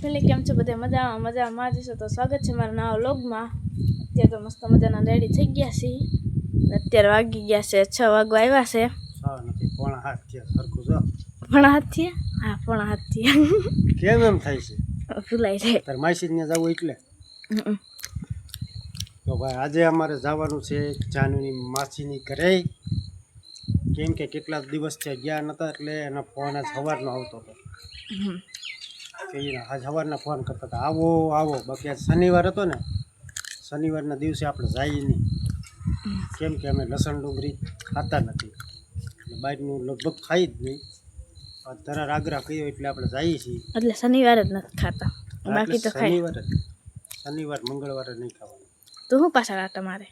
Family કેમ છો? બધે મજામાં જશો તો સ્વાગત છે મારા નવા વ્લોગમાં। અત્યારે તો મસ્ત મજાના રેડી થઈ ગયા છે। અત્યારે વાગી ગયા છે 6 વાગવા આવ્યા છે। હા નથી પોણા 7 થયા સરખું જો પોણા 7 થયા? હા પોણા 7 થયા। કેમ એમ થાય છે? ભૂલાઈ જાય તાર માસી ને જવું એટલે તો ભાઈ આજે અમારે જવાનું છે જાનુની માસીની ઘરે, કેમ કે કેટલા દિવસ છે ગયા નતા એટલે એનો ફોન આજ સવારનો આવતો હતો કે આજ સવારના ફોન કરતા હતા આવો આવો, બાકી આજ શનિવાર હતો ને, શનિવારના દિવસે આપણે જઈએ નહીં, કેમ કે અમે લસણ ડુંગળી ખાતા નથી એટલે બહારનું લગભગ ખાઈ જ નહીં। તારા આગ્રહ કર્યો એટલે આપણે જઈએ છીએ, એટલે શનિવારે જ નથી ખાતા, બાકી તો ખાય। શનિવાર મંગળવારે નહીં ખાવાનું। તો હું પાછા આટા મારે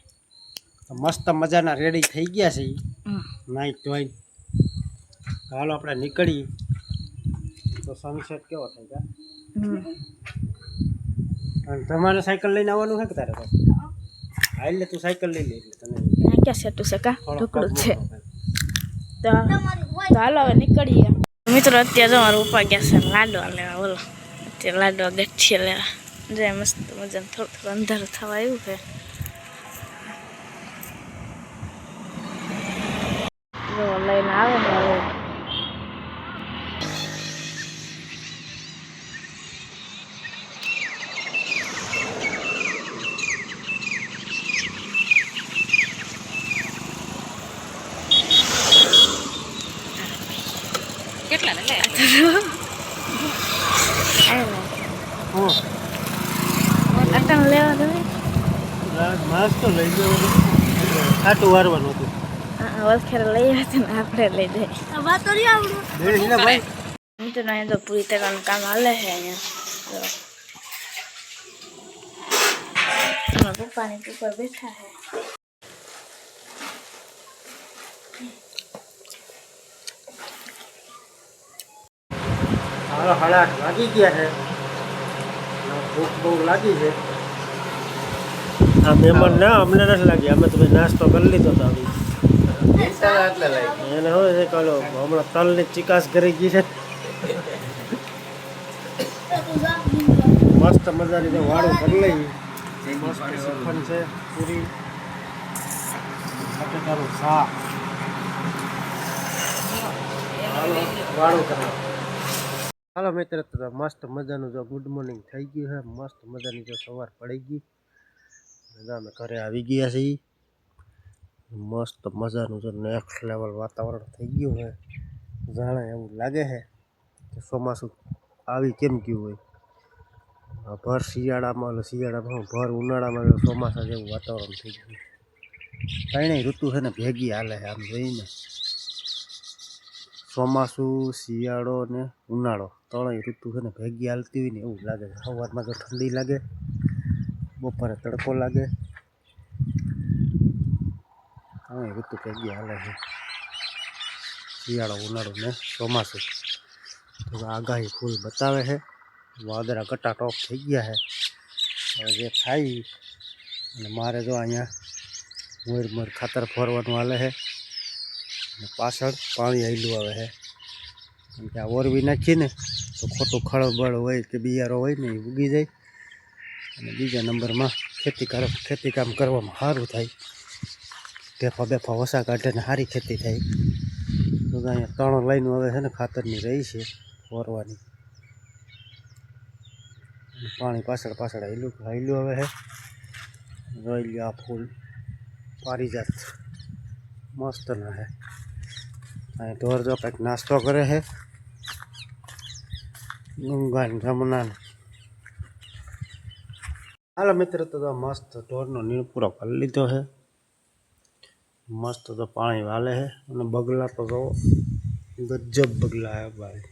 મસ્ત મજાના રેડી થઈ ગયા છે નાઈ ધોઈ, હાલો આપણે નીકળીએ। તો સનસેટ કેવો થાય કા? અને તમારે સાયકલ લઈને આવવાનું છે કે તારે? તો હા એટલે તું સાયકલ લઈ લે એટલે તને ક્યાં સેટું છે કા ઢોકળું છે તો હાલો હવે નીકળીએ। મિત્રો અત્યારે અમારે ઉપા ગયા છે લાડવા લેવા, બોલો અત્યારે લાડવા ગઠિયા લેવા જાય। મસ્ત મજાનું થોડું અંધારું થવા આવ્યું છે, જો લઈને આવે ને હવે કેટલા ને આટણ લેવા દે નાસ્તો લઈ ગયો ખાટું વારવાનું હતું। વલખેર લઈ આવ્યા ને આપણે લઈ દઈએ મિત્રો અહીંયા તો પૂરી કરવાનું કામ હાલે છે। અહીંયા પપ્પાની ઉપર બેઠા છે। હાલો 8:30 વાગી ગયા છે, ભૂખ બહુ લાગી છે। આ મહેમાન ના અમને નથી લાગી, અમે તો નાસ્તો કરી લીધો હતો। એને હોય છે કાલો હમણાં તલની ચિકાસ કરી ગઈ છે, મસ્ત મજાની વાળું કરી લઈ, મસ્ત શ્રીખંડ છે, પૂરી બટેટાનું શાક, વાળું કરે। હાલો મિત્ર, તો મસ્ત મજાનું જો ગુડ મોર્નિંગ થઈ ગયું છે, મસ્ત મજાની જો સવાર પડી ગઈ, અમે ઘરે આવી ગયા છીએ। મસ્ત મજાનું જો નેક્સ્ટ લેવલ વાતાવરણ થઈ ગયું છે, જાણે એવું લાગે છે કે ચોમાસું આવી કેમ ગયું હોય। ભર શિયાળામાં ભર ઉનાળામાં ચોમાસા જેવું વાતાવરણ થઈ ગયું। ત્રણેય ઋતુ છે ને ભેગી હાલે છે, આમ જોઈને ચોમાસું શિયાળો ને ઉનાળો ત્રણેય ઋતુ છે ને ભેગી હાલતી હોય ને એવું લાગે છે। સવારમાં તો ઠંડી લાગે, બપોરે તડકો લાગે, ત્રણેય ઋતુ ભેગી હાલે છે, શિયાળો ઉનાળો ને ચોમાસું। તો આગાહી ફૂલ બતાવે છે, વાદળા કટા ટોપ થઈ ગયા છે। હવે જે થાય અને મારે જો અહીંયા મોર ખાતર ફોરવાનું હાલે છે અને પાછળ પાણી આવેલું આવે છે, કેમ કે આ ઓરવી નાખીએ ને તો ખોટું ખળબળ હોય કે બિયારો હોય ને એ ઉગી જાય અને બીજા નંબરમાં ખેતી કામ કરવામાં સારું થાય, ઢેફા બેફા ઓછા કાઢે ને સારી ખેતી થાય। તો અહીંયા 3 લાઈન હવે છે ને ખાતરની રહી છે ફોરવાની, પાણી પાછળ હાલ્યું આવે છે। જોઈ લો આ ફૂલ પારિજાત મસ્ત ના છે। અહીં ઢોર જો કંઈક નાસ્તો કરે છે, ગંગા જમુના। હાલો મિત્ર, તો મસ્ત ઢોરનો નીણ પૂરો કરી લીધો છે, મસ્ત તો પાણી વાલે છે અને બગલા તો જો ગજબ બગલા હે ભાઈ।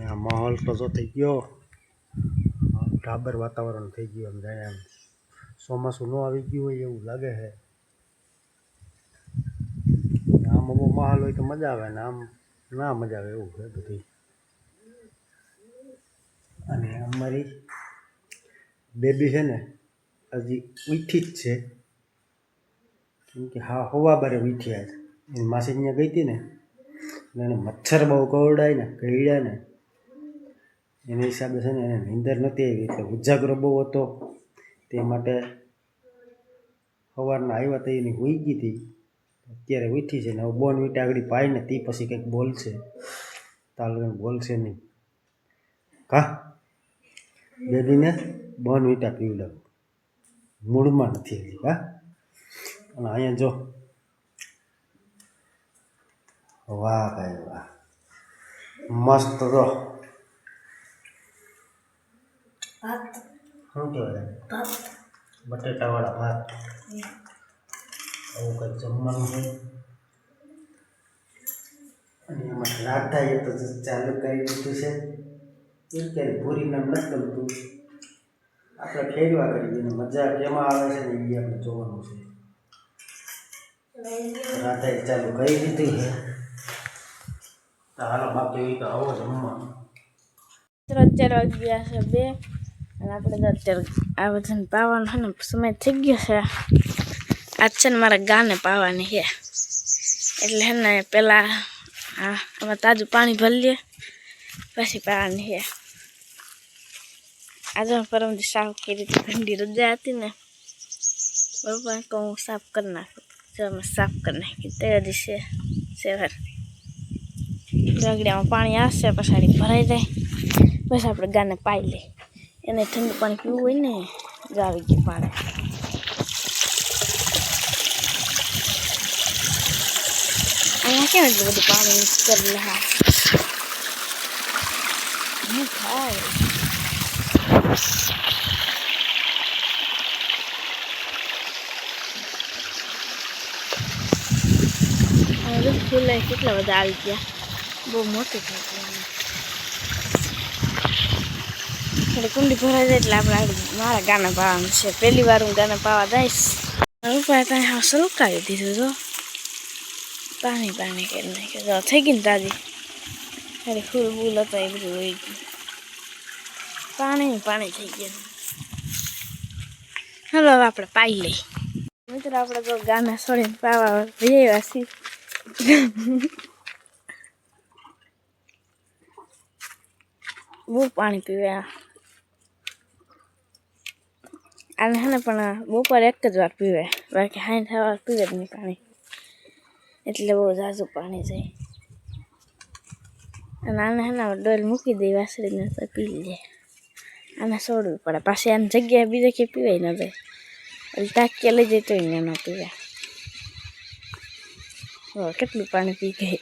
આ માહોલ તો જો થઈ ગયો ઢાબર વાતાવરણ થઈ ગયું, એમ જાણે એમ ચોમાસું ન આવી ગયું હોય એવું લાગે છે। આમ બહુ માહોલ હોય તો મજા આવે ને આમ ના મજા આવે એવું છે બધી। અને અમારી બેબી છે ને હજી ઉઠી જ છે, કેમ કે હા સવારે ઉઠ્યા છે, એની માસી ત્યાં ગઈ હતી ને એટલે એને મચ્છર બહુ કરડ્યા ને એના હિસાબે છે ને એને નીંદર નથી આવી, એટલે ઉજાગરો બહુ હતો. તે માટે સવારના આવ્યા તો એની હોઈ ગઈ હતી, અત્યારે ઉઠી છે ને હવે બોર્નવિટા આગળ પાઈને તે પછી કંઈક બોલશે. તાલ કંઈક બોલશે નહીં. કા બેબીને બોર્નવિટા પીવડાવું, મૂળમાં નથી હજી. હા, અને અહીંયા જો, વાહ ભાઈ વાહ, મસ્ત. તો શું કહેવાય, બટેટાવાળા ભાત, આવું કંઈક જમવાનું છે. અને એમાં રાધાએ તો ચાલુ કરી દીધું છે. એ ક્યારે પૂરી નામ નથી ગમતું, આપણે ફેરવા કરીએ એને મજા કેમાં આવે છે ને એ આપણે જોવાનું છે. રાધાએ ચાલુ કરી દીધું છે. તો હાલો બાકી તો આવો જમવા. અત્યારે વાગ્યા છે 2 અને આપણે તો અત્યારે આ બધાને પાવાનો છે ને સમય થઈ ગયો છે. આજ છે ને મારા ગાને પાવાની છે, એટલે હે ને પેલા આમાં તાજું પાણી ભરી લે પછી પાવાની છે. આજે પરમથી સાફ કરી ઠંડી રજા હતી ને, બરોબર, તો હું સાફ કરી નાખું. જો અમે સાફ કરી નાખી તૈયારી છે. સેવર રગડીયામાં પાણી આવશે પછાડી ભરાઈ જાય, બસ આપણે ગાને પાઈ લઈ. એને ઠંડુ પાણી પીવું હોય ને, જ આવી ગયું પાણી. અહીંયા કેમ એટલું બધું પાણી મિક્સ કરી લે. હા થાય ફૂલે કેટલા બધા આવી ગયા, બહુ મોટી થઈ ગઈ. થોડી કુંડી ભરાઈ જાય એટલે આપણે મારા ગાને પાવાનું છે. પહેલી વાર હું ગાને પાવા જઈશ. ઉપાય ત્યાં હા સલકાવી દીધું, તો પાણી પાણી કરી નાખ્યું. તો થઈ ગઈ ને તાજી, ખાલી ફૂલ ફૂલ હતો એ બધું વહી ગયું, પાણી થઈ ગયું. હાલો હવે આપણે પાઈ લઈ. મિત્રો આપણે તો ગાને છોડીને પાવા જઈએ છીએ. બહુ પાણી પીવે આને હે ને, પણ બપોરે એક જ વાર પીવે, બાકી 60 વાર પીવે જ નહીં પાણી, એટલે બહુ ઝાઝું પાણી જાય. અને આને હે ને ડોલ મૂકી દઈ વાસળીને તો પી લે. આને છોડવું પડે, પાછી આની જગ્યાએ બીજે ક્યાંય પીવાય ન જાય, એટલે ટાંકીએ લઈ જાય તોય ન પીવે. કેટલું પાણી પી ગઈ.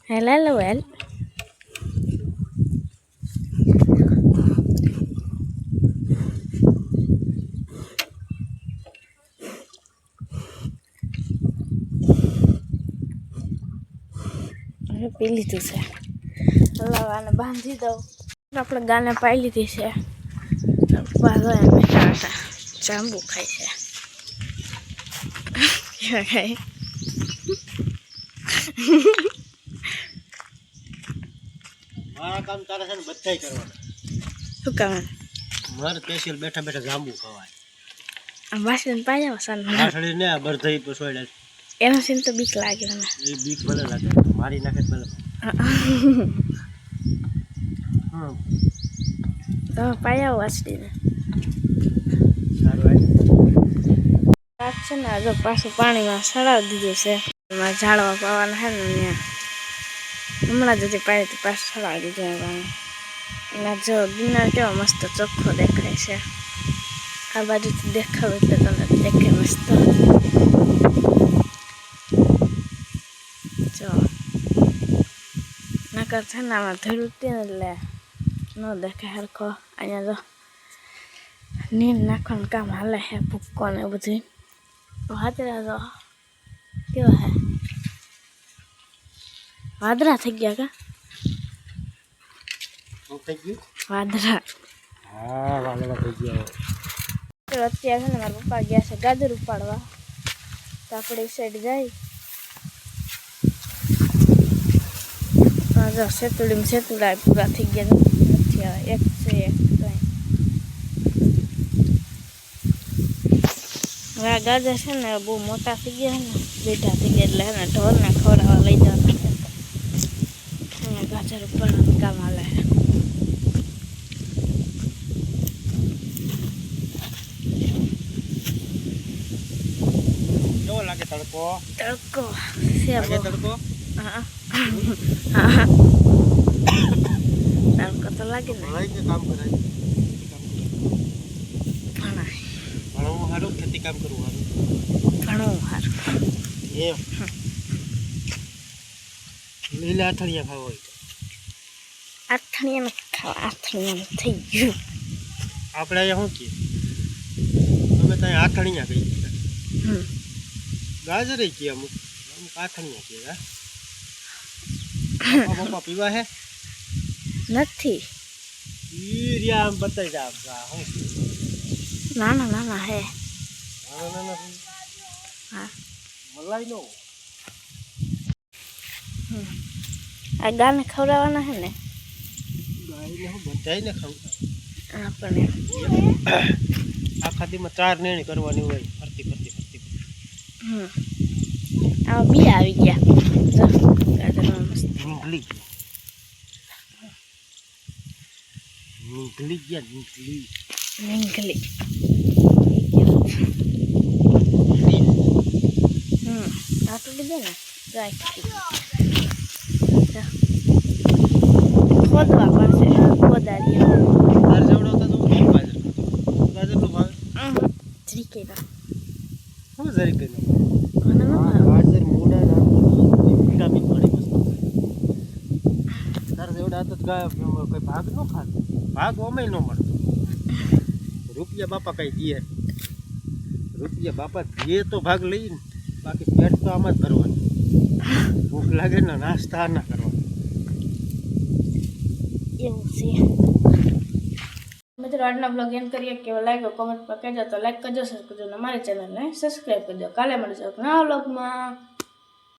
હેલો વેલ પી લીધું છે. આને બાંધી દઉં. આપણે ગાને પાઈ લીધી છે. જાંબુ ખાય છે. કેવા ખાય? મારા કામ તારે છે ને બધાય કરવાના. શું કરવાનું? મારે સ્પેશિયલ બેઠા બેઠા જાંબુ ખવાય. આમ વાસણ પાઈ જાવ સાન વાસળી ને બરધઈ પસોડ્યા. એનો સીન તો બીક લાગે મને. એ બીક ભલે લાગે, મારી નાખે ભલે. તો પાઈ આવો વાસળીને. સારું વાત છે ને, જો પાછું પાણીમાં સડાવી દીધું છે. એમાં ઝાડવા પાવાના છે ને, ત્યાં હમણાં જ હજી પાણી પાછું સડાવી દીધું પાણી. એના જો ગિરનાર કેવો મસ્ત ચોખ્ખો દેખાય છે. આ બાજુથી દેખાવ એટલે તમને દેખાય મસ્ત. જો નકર છે ને આમાં ધૂળ ઉઠતી ને એટલે ન દેખાય હરખો. અહીંયા જો નીર નાખવાનું કામ હાલે છે, ભૂક્કો ને બધું. વાદળા જો કેવા હે, વાદળા થઈ ગયા કા? થઈ ગયું વાદળા. હા, વાદળા થઈ ગયા. અત્યારે છે ને મારા પપ્પા ગયા છે ગાજર ઉપાડવા, તો આપણે સાઈડ જાય. જો સેતુડીમાં સેતુડા પૂરા થઈ ગયા નથી, હવે એક છે એક. હવે આ ગાજર છે ને બહુ મોટા થઈ ગયા ને બેઠા થઈ ગયા એટલે એને ઢોરને ખવડાવવા લઈ જવાના છે અહીંયા ગાજર ઉપર કામ હાલે છે કેવો લાગે તડકો તડકો છે લાગે બહુ. તડકો હા હા તડકો તો લાગે ને ભણાય કે કામ કરાય ઘણા ભણવું સારું ખેતી કામ કરવું સારું ઘણું સારું એમ લીલા અથડિયા ખાવા હોય આથણીયા ખાવા આથણીયા થઈ ગયું આપણે અહીંયા શું કહીએ અમે ત્યાં આથણિયા કહીએ હમ ગાજરે કહીએ અમુક અમુક આથણિયા કહીએ હા પપ્પા પીવા હે નથી ઈરિયા આમ બતાવી જા શું નાના નાના હે ના હા મલાઈ નો આ ગાને ખવડાવવાના હે ને ગાયને હું બધાને ખાવું આપણે આખા દીમાં 4 નેણી કરવાની હોય ફરતી ફરતી ફરતી આમાં બી આવી ગયા જો ગાજરમાં મસ્ત નીકળી ગયા નીકળી નીકળી આટલું લીધે ને ખોદવા પડશે ખોદારી તાર જેવડો હતો તો હું ગાજર ખાતો ગાજરનો ભાવ જરીકે શું જરી કરી મને ન ભાવે. ગાજર મોડા ના વિટામિન વાળી વસ્તુ તાર જેવડા હતો કોઈ ભાગ ન ખાતો ભાગ ઓમે ન મળતો રૂપિયા બાપા કઈ દે રૂપિયા બાપા દે તો ભાગ લઈને બાકી પેટ તો આમાં જ ભરવાનું ભૂખ લાગે ને નાસ્તા ના કરવાનું એવું છે મિત્રો આજનો બ્લોગ એન્ડ કરીએ કેવો લાગ્યો કોમેન્ટ પર કહેજો તો લાઈક કરજો શેર કરજો અને અમારી ચેનલને સબસ્ક્રાઈબ કરજો કાલે મળીશું નવા બ્લોગમાં